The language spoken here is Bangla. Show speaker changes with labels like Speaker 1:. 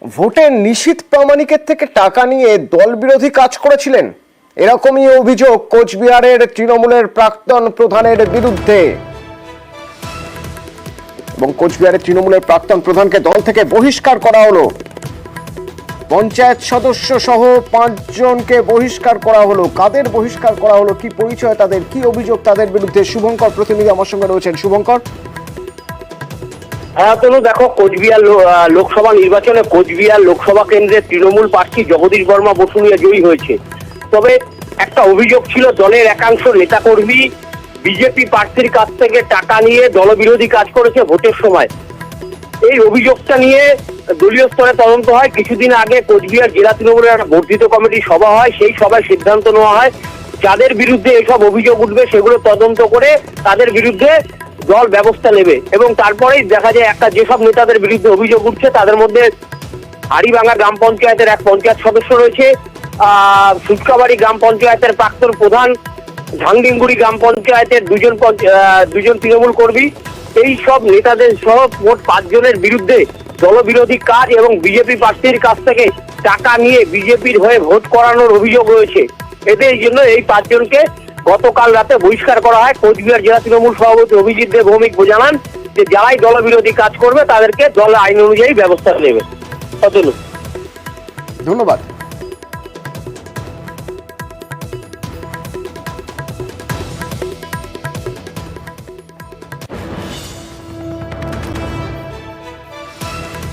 Speaker 1: ভোটে নিশীথ প্রামাণিকের থেকে টাকা নিয়ে দল বিরোধী কাজ করেছিলেন, এরকমই অভিযোগ কোচবিহারের তৃণমূলের প্রাক্তন প্রধানের বিরুদ্ধে। এবং কোচবিহারের তৃণমূলের প্রাক্তন প্রধানকে দল থেকে বহিষ্কার করা হলো। পঞ্চায়েত সদস্য সহ 5 জনকে বহিষ্কার করা হলো। কাদের বহিষ্কার করা হলো, কি পরিচয় তাদের, কি অভিযোগ তাদের বিরুদ্ধে? শুভঙ্কর প্রতিনিধি আমার সঙ্গে রয়েছেন। শুভঙ্কর।
Speaker 2: হ্যাঁ তনু, দেখো, কোচবিহার লোকসভা নির্বাচনে কোচবিহার লোকসভা কেন্দ্রের তৃণমূল প্রার্থী জগদীশ বর্মা বসুনিয়া জয়ী হয়েছে। তবে একটা অভিযোগ ছিল, দলের একাংশ নেতাকর্মী বিজেপি প্রার্থীর কাছ থেকে টাকা নিয়ে দলবিরোধী কাজ করেছে ভোটের সময়। এই অভিযোগটা নিয়ে দলীয় স্তরে তদন্ত হয়। কিছুদিন আগে কোচবিহার জেলা তৃণমূলের একটা বর্ধিত কমিটি সভা হয়। সেই সভায় সিদ্ধান্ত নেওয়া হয় যাদের বিরুদ্ধে এসব অভিযোগ উঠবে সেগুলো তদন্ত করে তাদের বিরুদ্ধে দল ব্যবস্থা নেবে। এবং তারপরেই দেখা যায় যেসব নেতাদের বিরুদ্ধে অভিযোগ উঠছে তাদের মধ্যে হাড়িভাঙা গ্রাম পঞ্চায়েতের এক পঞ্চায়েত সদস্য রয়েছে, সুচকাবাড়ি গ্রাম পঞ্চায়েতের প্রাক্তন প্রধান, ঝাংডিঙ্গুড়ি গ্রাম পঞ্চায়েতের দুজন তৃণমূল কর্মী। এই সব নেতাদের সহ মোট 5 জনের বিরুদ্ধে দলবিরোধী কাজ এবং বিজেপি প্রার্থীর কাছ থেকে টাকা নিয়ে বিজেপির হয়ে ভোট করানোর অভিযোগ রয়েছে। এদের জন্য এই 5 জনকে গতকাল রাতে বহিষ্কার করা হয়। কোচবিহার জেলা তৃণমূল সভাপতি অভিজিৎ দেব ভৌমিক জানান যে যারাই দলবিরোধী কাজ করবে তাদেরকে দল আইন অনুযায়ী ব্যবস্থা নেবে।
Speaker 1: ধন্যবাদ।